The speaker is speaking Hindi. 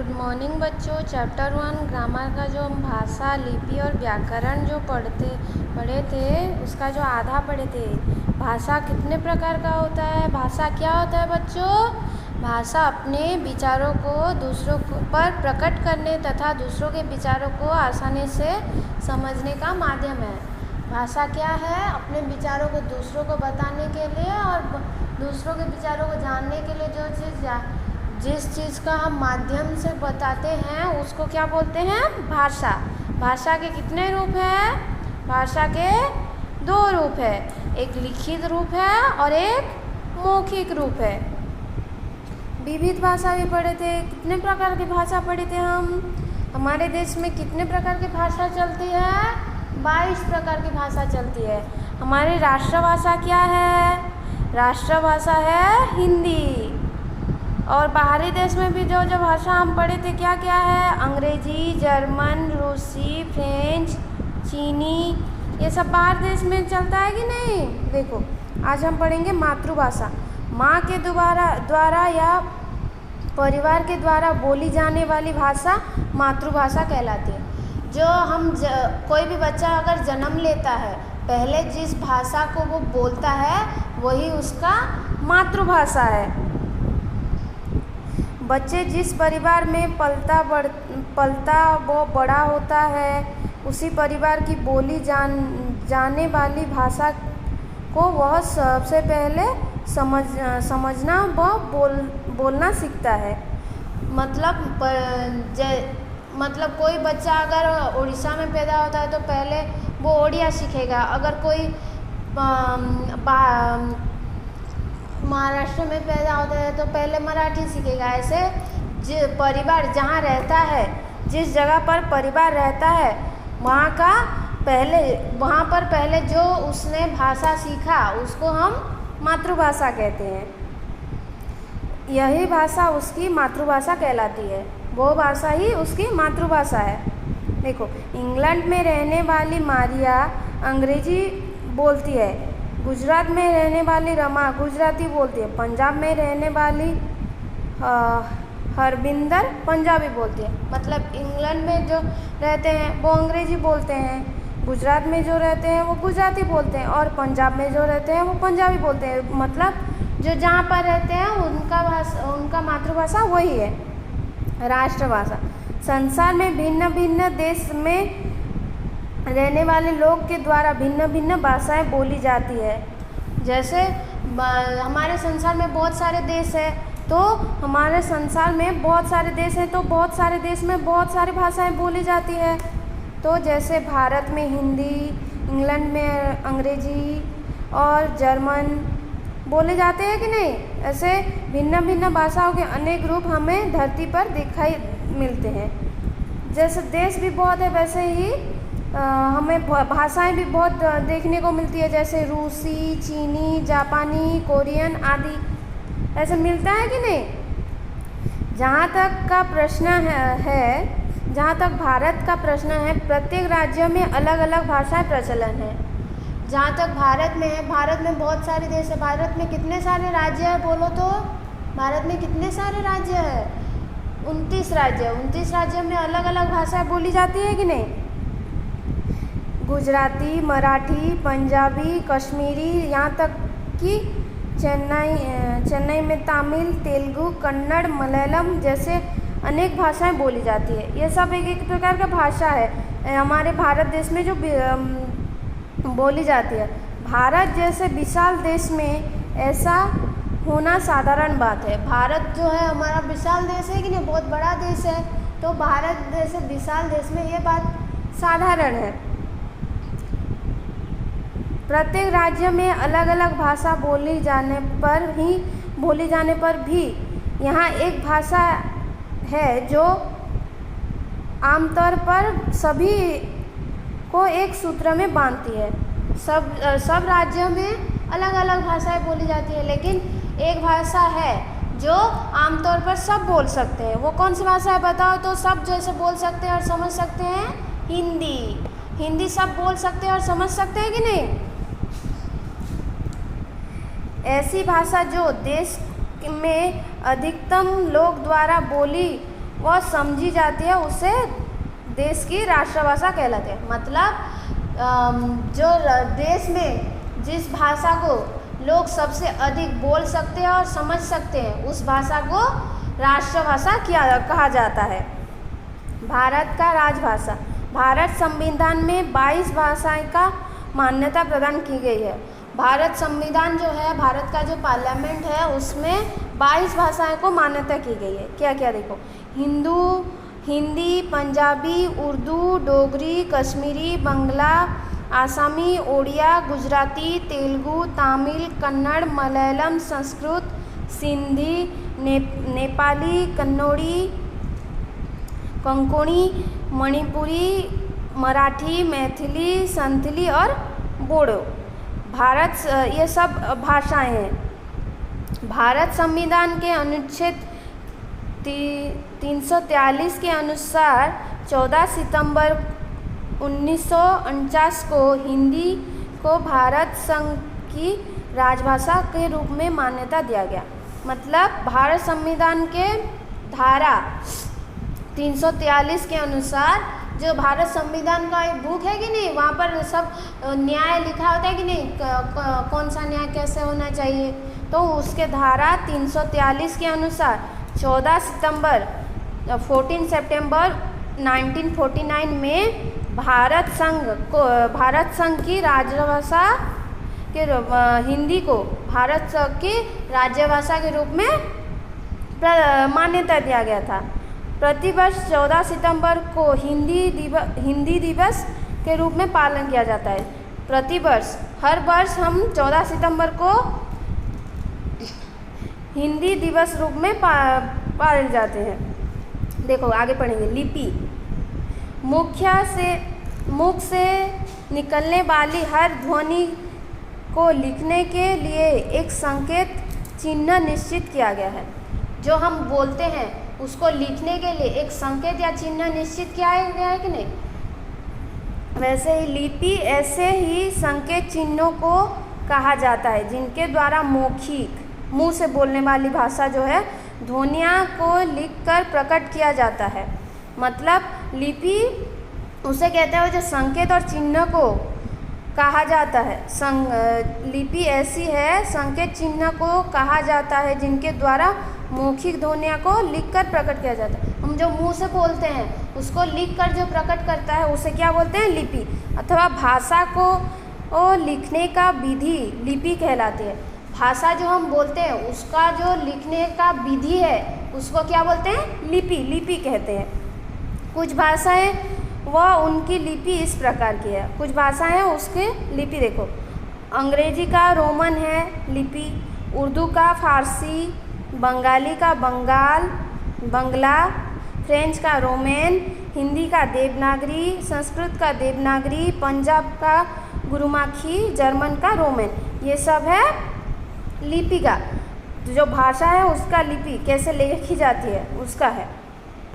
गुड मॉर्निंग बच्चों। चैप्टर 1 ग्रामर का जो हम भाषा, लिपि और व्याकरण जो पढ़े थे उसका जो आधा पढ़े थे। भाषा कितने प्रकार का होता है? भाषा क्या होता है बच्चों? भाषा अपने विचारों को दूसरों पर प्रकट करने तथा दूसरों के विचारों को आसानी से समझने का माध्यम है। भाषा क्या है? अपने विचारों को दूसरों को बताने के लिए और दूसरों के विचारों को जानने के लिए जिस चीज़ का हम माध्यम से बताते हैं उसको क्या बोलते हैं? भाषा। भाषा के कितने रूप हैं? भाषा के 2 रूप है, एक लिखित रूप है और एक मौखिक रूप है। विविध भाषा भी पढ़े थे। कितने प्रकार की भाषा पढ़े थे हम? हमारे देश में कितने प्रकार की भाषा चलती है? 22 प्रकार की भाषा चलती है। हमारी राष्ट्रभाषा क्या है? राष्ट्रभाषा है हिंदी। और बाहरी देश में भी जो भाषा हम पढ़े थे क्या क्या है? अंग्रेजी, जर्मन, रूसी, फ्रेंच, चीनी, ये सब बाहर देश में चलता है कि नहीं? देखो, आज हम पढ़ेंगे मातृभाषा। माँ के द्वारा या परिवार के द्वारा बोली जाने वाली भाषा मातृभाषा कहलाती है। जो हम कोई भी बच्चा अगर जन्म लेता है, पहले जिस भाषा को वो बोलता है वही उसका मातृभाषा है। बच्चे जिस परिवार में पलता वो बड़ा होता है, उसी परिवार की बोली जाने वाली भाषा को वह सबसे पहले समझना व बोलना सीखता है। मतलब कोई बच्चा अगर उड़ीसा में पैदा होता है तो पहले वो ओडिया सीखेगा। अगर कोई महाराष्ट्र में पैदा होता है तो पहले मराठी सीखेगा। ऐसे परिवार जहाँ रहता है, जिस जगह पर परिवार रहता है वहाँ पर पहले जो उसने भाषा सीखा उसको हम मातृभाषा कहते हैं। यही भाषा उसकी मातृभाषा कहलाती है। वो भाषा ही उसकी मातृभाषा है। देखो, इंग्लैंड में रहने वाली मारिया अंग्रेजी बोलती है। गुजरात में रहने वाली रमा गुजराती बोलती है। पंजाब में रहने वाली हरबिंदर पंजाबी बोलती है। मतलब इंग्लैंड में जो रहते हैं वो अंग्रेजी बोलते हैं, गुजरात में जो रहते हैं वो गुजराती बोलते हैं और पंजाब में जो रहते हैं वो पंजाबी बोलते हैं। मतलब जो जहाँ पर रहते हैं उनका मातृभाषा वही है, राष्ट्रभाषा। संसार में भिन्न भिन्न देश में रहने वाले लोग के द्वारा भिन्न भिन्न भाषाएं बोली जाती है। जैसे हमारे संसार में बहुत सारे देश हैं, तो हमारे संसार में बहुत सारे देश हैं, तो बहुत सारे देश में बहुत सारी भाषाएं बोली जाती है। तो जैसे भारत में हिंदी, इंग्लैंड में अंग्रेजी और जर्मन बोले जाते हैं कि नहीं? ऐसे भिन्न भिन्न भाषाओं के अनेक रूप हमें धरती पर दिखाई मिलते हैं। जैसे देश भी बहुत है वैसे ही हमें भाषाएं भी बहुत देखने को मिलती है। जैसे रूसी, चीनी, जापानी, कोरियन आदि ऐसे मिलता है कि नहीं? जहाँ तक भारत का प्रश्न है, प्रत्येक राज्य में अलग अलग भाषाएं प्रचलन है। जहाँ तक भारत में है, भारत में बहुत सारे देश है। भारत में कितने सारे राज्य है बोलो तो? भारत में कितने सारे राज्य है? 29 राज्य। 29 राज्यों में अलग अलग भाषाएं बोली जाती है कि नहीं? गुजराती, मराठी, पंजाबी, कश्मीरी, यहाँ तक कि चेन्नई में तमिल, तेलुगु, कन्नड़, मलयालम जैसे अनेक भाषाएं बोली जाती है। ये सब एक एक प्रकार का भाषा है हमारे भारत देश में जो बोली जाती है। भारत जैसे विशाल देश में ऐसा होना साधारण बात है। भारत जो है हमारा विशाल देश है कि नहीं? बहुत बड़ा देश है। तो भारत जैसे विशाल देश में ये बात साधारण है। प्रत्येक राज्य में अलग अलग भाषा बोली जाने पर भी यहाँ एक भाषा है जो आमतौर पर सभी को एक सूत्र में बांधती है। सब राज्यों में अलग अलग भाषाएं बोली जाती है, लेकिन एक भाषा है जो आमतौर पर सब बोल सकते हैं। वो कौन सी भाषा है बताओ तो? सब जैसे बोल सकते हैं और समझ सकते हैं। हिंदी सब बोल सकते हैं और समझ सकते हैं कि नहीं? ऐसी भाषा जो देश में अधिकतम लोग द्वारा बोली वह समझी जाती है उसे देश की राष्ट्रभाषा कहलाती है। मतलब जो देश में जिस भाषा को लोग सबसे अधिक बोल सकते हैं और समझ सकते हैं उस भाषा को राष्ट्रभाषा कहा जाता है। भारत का राजभाषा। भारत संविधान में 22 भाषाएं का मान्यता प्रदान की गई है। भारत संविधान जो है, भारत का जो पार्लियामेंट है, उसमें 22 भाषाएं को मान्यता की गई है। क्या क्या देखो, हिंदी, पंजाबी, उर्दू, डोगरी, कश्मीरी, बंगला, आसामी, ओडिया, गुजराती, तेलुगु, तमिल, कन्नड़, मलयालम, संस्कृत, सिंधी, नेपाली, कन्नौड़ी, कंकोणी, मणिपुरी, मराठी, मैथिली, संथली और बोडो। ये सब भाषाएं हैं। भारत संविधान के अनुच्छेद 343 के अनुसार 14 सितंबर 1949 को हिंदी को भारत संघ की राजभाषा के रूप में मान्यता दिया गया। मतलब भारत संविधान के धारा 343 के अनुसार, जो भारत संविधान का एक बुक है कि नहीं, वहाँ पर सब न्याय लिखा होता है कि नहीं, कौन सा न्याय कैसे होना चाहिए। तो उसके धारा 343 के अनुसार 14 सितंबर 1949 में भारत संघ की राजभाषा के हिंदी को भारत संघ की राज्यभाषा के रूप में मान्यता दिया गया था। प्रतिवर्ष 14 सितंबर को हिंदी दिवस के रूप में पालन किया जाता है। प्रतिवर्ष, हर वर्ष हम 14 सितंबर को हिंदी दिवस रूप में पाले जाते हैं। देखो आगे पढ़ेंगे। लिपि। मुख से निकलने वाली हर ध्वनि को लिखने के लिए एक संकेत चिन्ह निश्चित किया गया है। जो हम बोलते हैं उसको लिखने के लिए एक संकेत या चिन्ह निश्चित किया गया है कि नहीं। वैसे ही लिपि, ऐसे ही संकेत चिन्हों को कहा जाता है जिनके द्वारा मौखिक, मुंह से बोलने वाली भाषा जो है, ध्वनियों को लिखकर प्रकट किया जाता है। मतलब लिपि उसे कहते हैं जो संकेत और चिन्ह को कहा जाता है। लिपि ऐसी है, संकेत चिन्ह को कहा जाता है जिनके द्वारा मौखिक ध्वनियों को लिखकर प्रकट किया जाता है। हम जो मुंह से बोलते हैं उसको लिखकर जो प्रकट करता है उसे क्या बोलते हैं, लिपि। अथवा भाषा को लिखने का विधि लिपि कहलाती है। भाषा जो हम बोलते हैं उसका जो लिखने का विधि है उसको क्या बोलते हैं, लिपि कहते हैं। कुछ भाषाएं वह उनकी लिपि इस प्रकार की है। कुछ भाषाएं हैं उसके लिपि देखो, अंग्रेजी का रोमन है लिपि, उर्दू का फारसी, बंगाली का बंगला, फ्रेंच का रोमेन, हिंदी का देवनागरी, संस्कृत का देवनागरी, पंजाब का गुरुमुखी, जर्मन का रोमन। ये सब है लिपि का। जो भाषा है उसका लिपि कैसे लिखी जाती है उसका है।